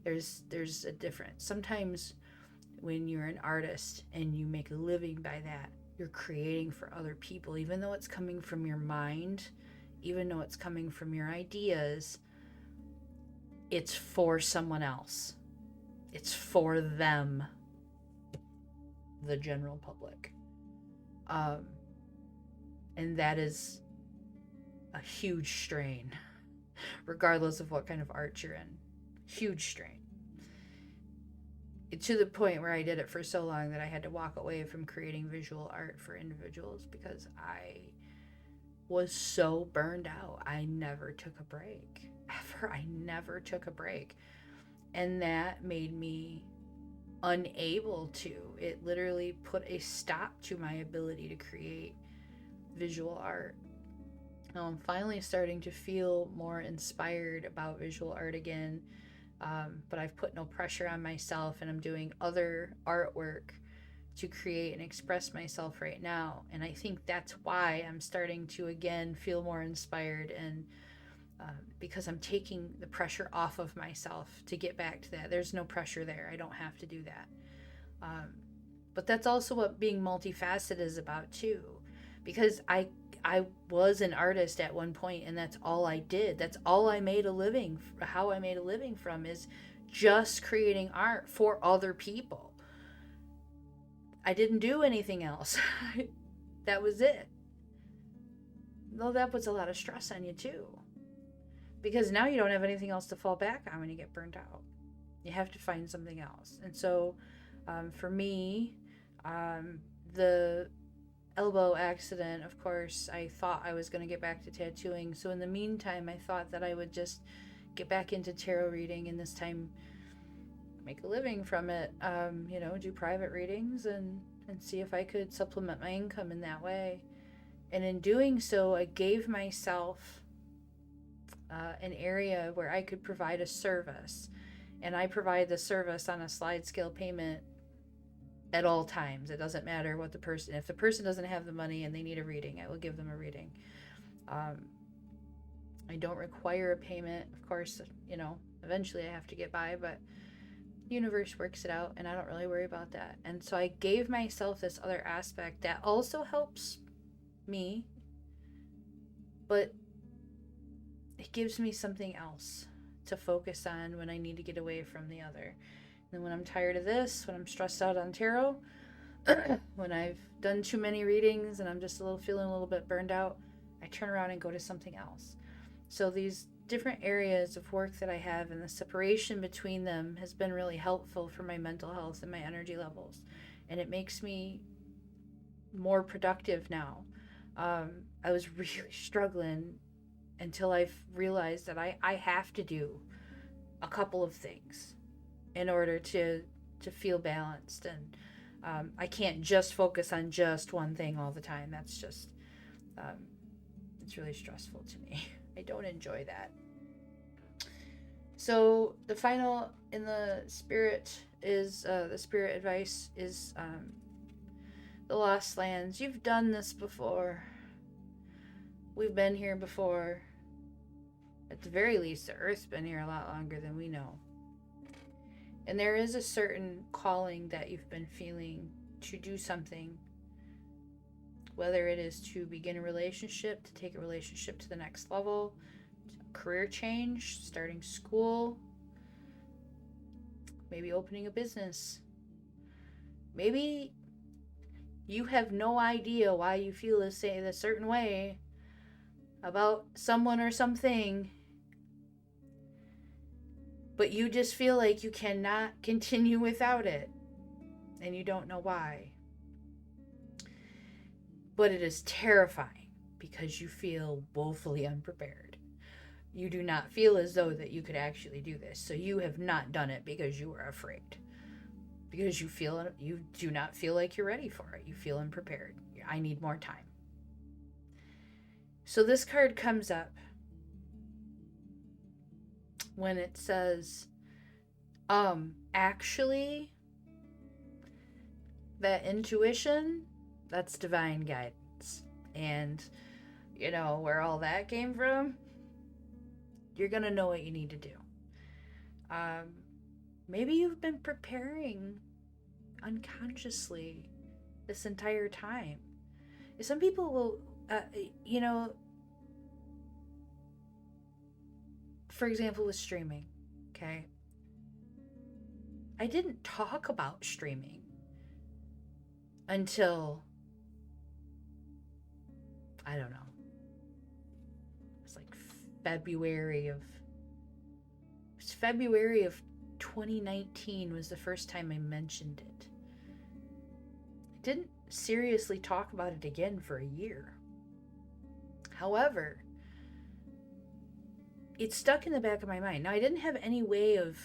There's a difference. Sometimes when you're an artist and you make a living by that, you're creating for other people, even though it's coming from your mind, even though it's coming from your ideas, it's for someone else. It's for them, the general public. And that is a huge strain, regardless of what kind of art you're in. Huge strain. to the point where I did it for so long that I had to walk away from creating visual art for individuals because I was so burned out. I never took a break. Ever. I never took a break. And that made me unable to. It literally put a stop to my ability to create visual art. Now I'm finally starting to feel more inspired about visual art again. But I've put no pressure on myself, and I'm doing other artwork to create and express myself right now. And I think that's why I'm starting to again feel more inspired, and because I'm taking the pressure off of myself to get back to that. There's no pressure there. I don't have to do that. But that's also what being multifaceted is about too, because I was an artist at one point, and that's all I did. That's all I made a living. How I made a living from is just creating art for other people. I didn't do anything else. That was it. Though that puts a lot of stress on you too, because now you don't have anything else to fall back on when you get burnt out. You have to find something else. And so for me, the elbow accident, of course, I thought I was going to get back to tattooing. So in the meantime, I thought that I would just get back into tarot reading, and this time make a living from it. Do private readings and see if I could supplement my income in that way. And in doing so, I gave myself an area where I could provide a service. And I provide the service on a slide scale payment at all times. It doesn't matter what if the person doesn't have the money and they need a reading, I will give them a reading. I don't require a payment. Of course, eventually I have to get by, but the universe works it out, and I don't really worry about that. And so I gave myself this other aspect that also helps me, but it gives me something else to focus on when I need to get away from the other. And when I'm tired of this, when I'm stressed out on tarot, when I've done too many readings and I'm just feeling a little bit burned out, I turn around and go to something else. So these different areas of work that I have, and the separation between them has been really helpful for my mental health and my energy levels. And it makes me more productive now. I was really struggling until I've realized that I have to do a couple of things in order to feel balanced. And I can't just focus on just one thing all the time. That's just, it's really stressful to me. I don't enjoy that. So the final in the spirit is, the spirit advice is the Lost Lands. You've done this before. We've been here before. At the very least, the Earth's been here a lot longer than we know. And there is a certain calling that you've been feeling to do something, whether it is to begin a relationship, to take a relationship to the next level, career change, starting school, maybe opening a business. Maybe you have no idea why you feel a certain way about someone or something, but you just feel like you cannot continue without it, and you don't know why. But it is terrifying because you feel woefully unprepared. You do not feel as though that you could actually do this. So you have not done it because you were afraid. Because you do not feel like you're ready for it. You feel unprepared. I need more time. So this card comes up when it says, actually, that intuition, that's divine guidance. And, where all that came from, you're going to know what you need to do. Maybe you've been preparing unconsciously this entire time. Some people will, for example, with streaming, okay? I didn't talk about streaming until, I don't know, it's like February of 2019 was the first time I mentioned it. I didn't seriously talk about it again for a year. However, it stuck in the back of my mind. Now, I didn't have any way of,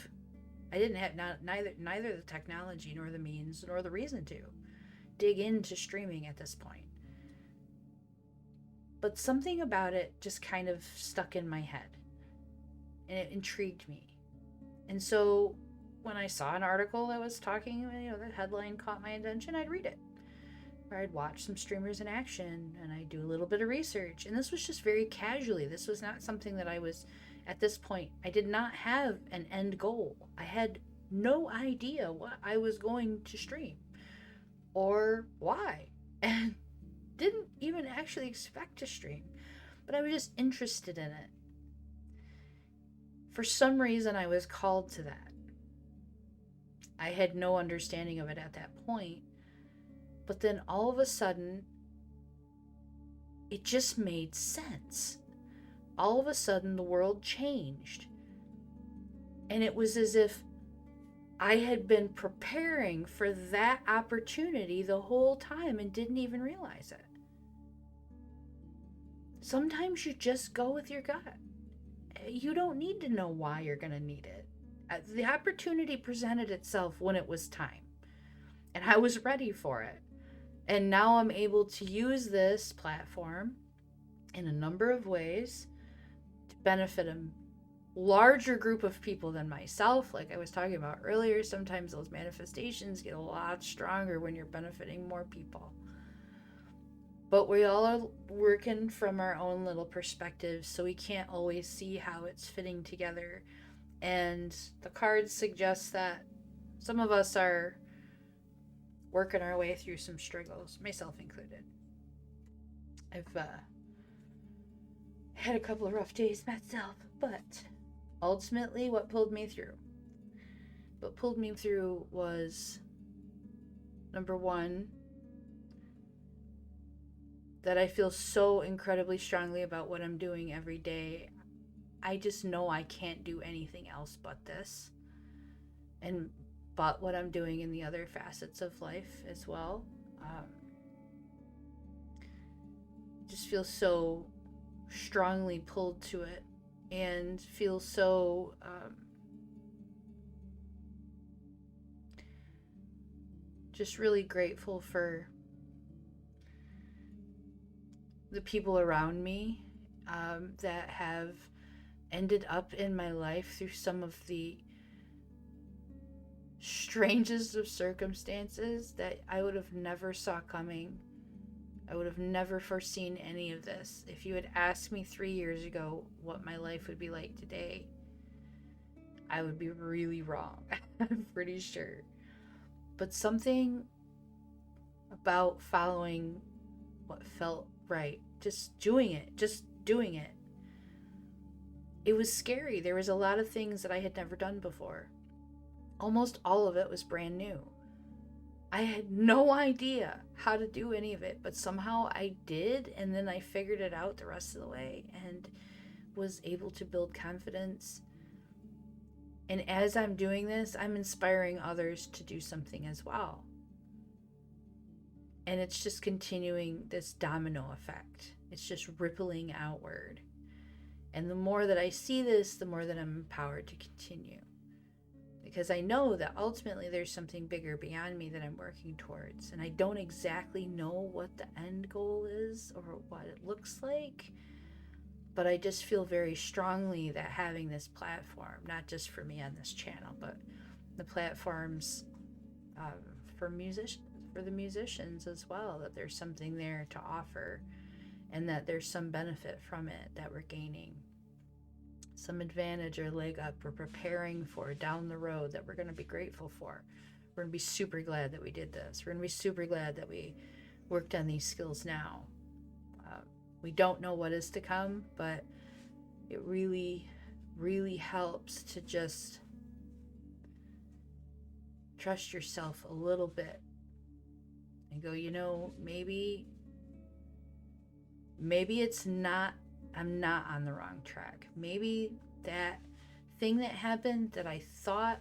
I didn't have neither the technology nor the means nor the reason to dig into streaming at this point. But something about it just kind of stuck in my head, and it intrigued me. And so when I saw an article that was talking, the headline caught my attention, I'd read it. Or I'd watch some streamers in action, and I'd do a little bit of research. And this was just very casually. This was not something that I was, at this point, I did not have an end goal. I had no idea what I was going to stream or why. And didn't even actually expect to stream. But I was just interested in it. For some reason, I was called to that. I had no understanding of it at that point. But then all of a sudden, it just made sense. All of a sudden, the world changed. And it was as if I had been preparing for that opportunity the whole time and didn't even realize it. Sometimes you just go with your gut. You don't need to know why you're going to need it. The opportunity presented itself when it was time. And I was ready for it. And now I'm able to use this platform in a number of ways to benefit a larger group of people than myself. Like I was talking about earlier, sometimes those manifestations get a lot stronger when you're benefiting more people. But we all are working from our own little perspectives, so we can't always see how it's fitting together. And the cards suggest that some of us are working our way through some struggles, myself included. I've had a couple of rough days myself, but ultimately what pulled me through was, number one, that I feel so incredibly strongly about what I'm doing every day. I just know I can't do anything else but this. But what I'm doing in the other facets of life as well. Just feel so strongly pulled to it and feel so just really grateful for the people around me that have ended up in my life through some of the strangest of circumstances that I would have never saw coming. I would have never foreseen any of this. If you had asked me 3 years ago what my life would be like today, I would be really wrong. I'm pretty sure. But something about following what felt right, just doing it. It was scary. There was a lot of things that I had never done before. Almost all of it was brand new. I had no idea how to do any of it, but somehow I did, and then I figured it out the rest of the way and was able to build confidence. And as I'm doing this, I'm inspiring others to do something as well. And it's just continuing this domino effect. It's just rippling outward. And the more that I see this, the more that I'm empowered to continue. Because I know that ultimately there's something bigger beyond me that I'm working towards. And I don't exactly know what the end goal is or what it looks like. But I just feel very strongly that having this platform, not just for me on this channel, but the platforms for the musicians as well, that there's something there to offer and that there's some benefit from it that we're gaining. Some advantage or leg up we're preparing for down the road that we're going to be grateful for. We're going to be super glad that we did this. We're going to be super glad that we worked on these skills now. We don't know what is to come, but it really, really helps to just trust yourself a little bit and go, maybe it's not, I'm not on the wrong track. Maybe that thing that happened that I thought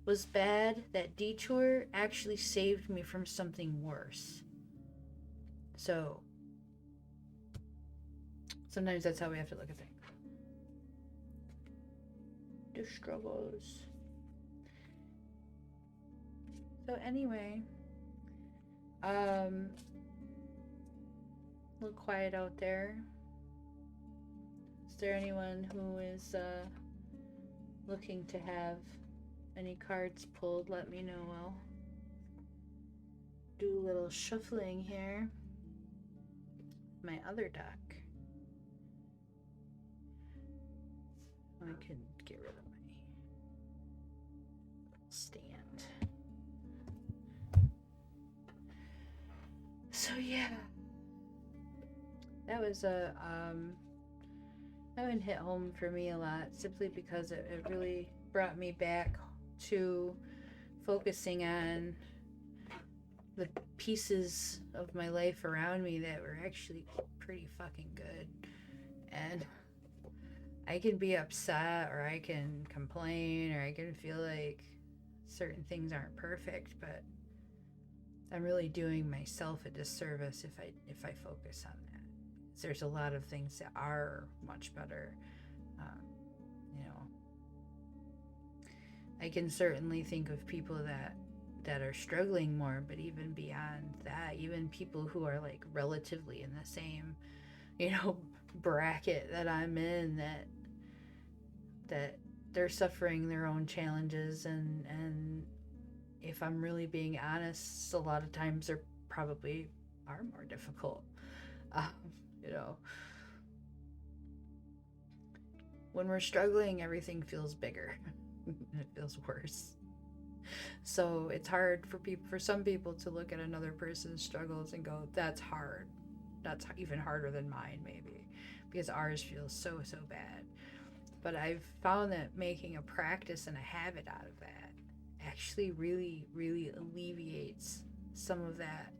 was bad, that detour actually saved me from something worse. So sometimes that's how we have to look at things. The struggles. So anyway, a little quiet out there. Is there anyone who is looking to have any cards pulled? Let me know. I'll do a little shuffling here. My other deck. I can get rid of my stand. So yeah, that was that one hit home for me a lot, simply because it really brought me back to focusing on the pieces of my life around me that were actually pretty fucking good. And I can be upset, or I can complain, or I can feel like certain things aren't perfect, but I'm really doing myself a disservice if I focus on that. There's a lot of things that are much better. I can certainly think of people that are struggling more, but even beyond that, even people who are like relatively in the same, bracket that I'm in, that they're suffering their own challenges, and if I'm really being honest, a lot of times they're probably are more difficult. When we're struggling, everything feels bigger. It feels worse. So it's hard for some people to look at another person's struggles and go, that's hard. That's even harder than mine, maybe, because ours feels so bad. But I've found that making a practice and a habit out of that actually really, really alleviates some of that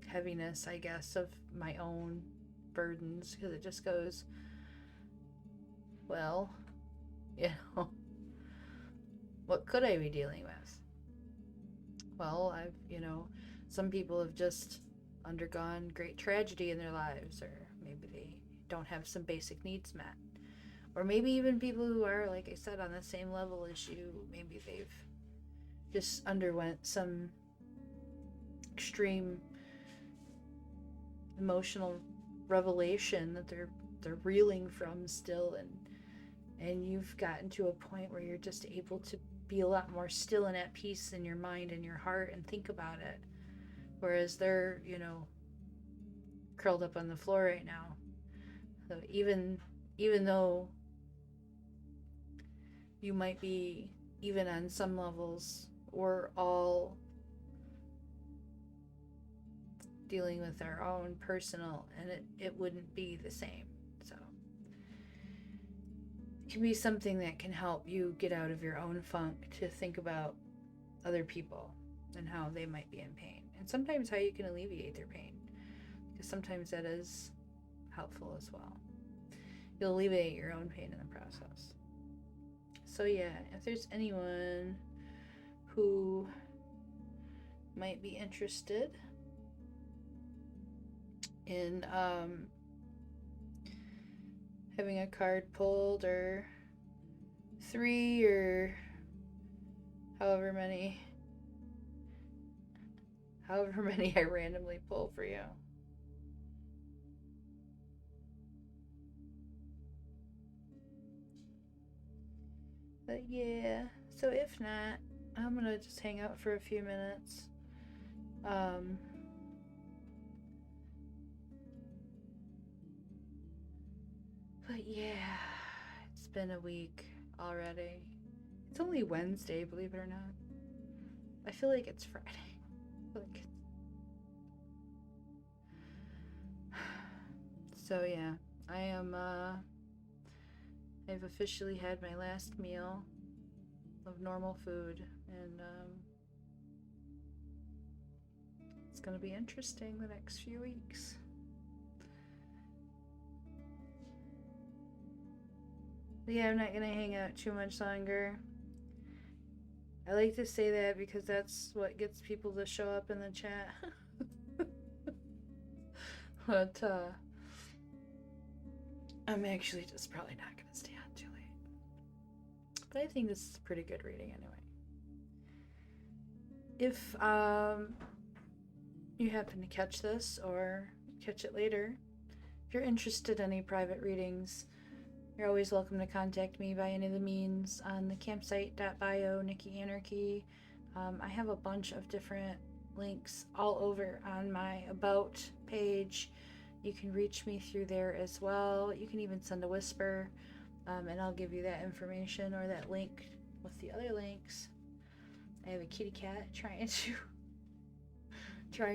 heaviness, I guess, of my own burdens, because it just goes, well, what could I be dealing with? Well, some people have just undergone great tragedy in their lives, or maybe they don't have some basic needs met. Or maybe even people who are, like I said, on the same level as you, maybe they've just underwent some extreme emotional revelation that they're reeling from still, and you've gotten to a point where you're just able to be a lot more still and at peace in your mind and your heart and think about it, whereas they're curled up on the floor right now. So even though you might be, even on some levels, we're all dealing with our own personal, and it wouldn't be the same. So it can be something that can help you get out of your own funk, to think about other people and how they might be in pain, and sometimes how you can alleviate their pain, because sometimes that is helpful as well. You'll alleviate your own pain in the process. So yeah, if there's anyone who might be interested in having a card pulled, or 3, or however many I randomly pull for you. But yeah, so if not, I'm gonna just hang out for a few minutes. But yeah, it's been a week already. It's only Wednesday, believe it or not. I feel like it's Friday. So yeah, I've officially had my last meal of normal food, and it's gonna be interesting the next few weeks. Yeah, I'm not gonna hang out too much longer. I like to say that because that's what gets people to show up in the chat. But, I'm actually just probably not gonna stay on too late. But I think this is a pretty good reading anyway. If, you happen to catch this or catch it later, if you're interested in any private readings, you're always welcome to contact me by any of the means on the Campsite.bio, NikiAnarchy. I have a bunch of different links all over on my About page. You can reach me through there as well. You can even send a whisper, and I'll give you that information or that link with the other links. I have a kitty cat trying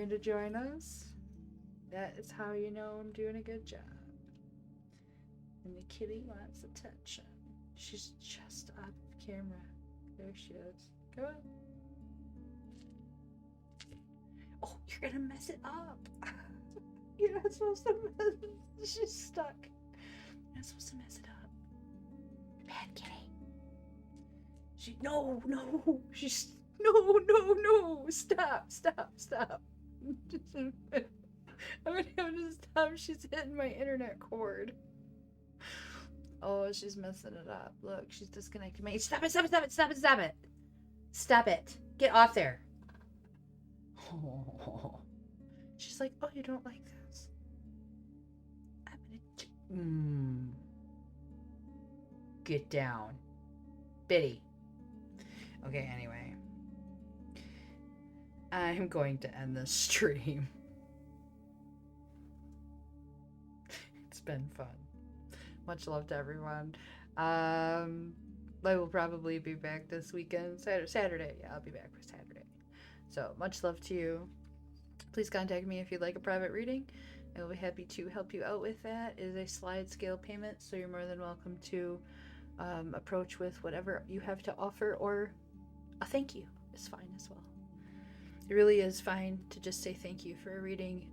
to join us. That is how you know I'm doing a good job. And the kitty wants attention. She's just off camera. There she is. Come on. Oh, you're gonna mess it up. You're not supposed to mess it. She's stuck. You're not supposed to mess it up. Bad kitty. No. She's no. Stop. I'm gonna have to stop. She's hitting my internet cord. Oh, she's messing it up. Look, she's disconnecting me. Stop it. Stop it. Get off there. Oh. She's like, oh, you don't like this? I'm gonna... Get down. Biddy. Okay, anyway. I'm going to end this stream. It's been fun. Much love to everyone. I will probably be back this weekend. Saturday. Yeah, I'll be back for Saturday. So, much love to you. Please contact me if you'd like a private reading. I will be happy to help you out with that. It is a slide scale payment, so you're more than welcome to approach with whatever you have to offer, or a thank you is fine as well. It really is fine to just say thank you for a reading.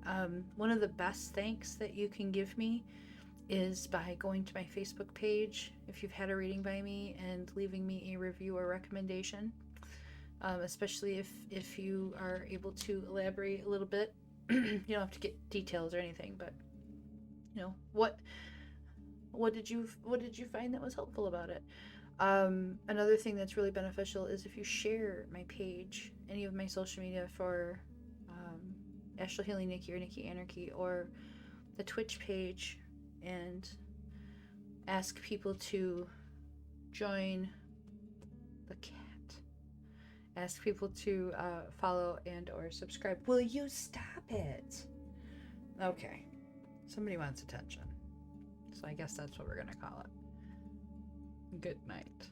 One of the best thanks that you can give me is by going to my Facebook page if you've had a reading by me and leaving me a review or recommendation, especially if you are able to elaborate a little bit. You don't have to get details or anything, but you know, what did you find that was helpful about it? Another thing that's really beneficial is if you share my page, any of my social media for ASTROLhealingNiki or NikiAnarchy, or the Twitch page, and ask people to join the cat. Ask people to follow and or subscribe. Will you stop it? Okay. Somebody wants attention. So I guess that's what we're going to call it. Good night.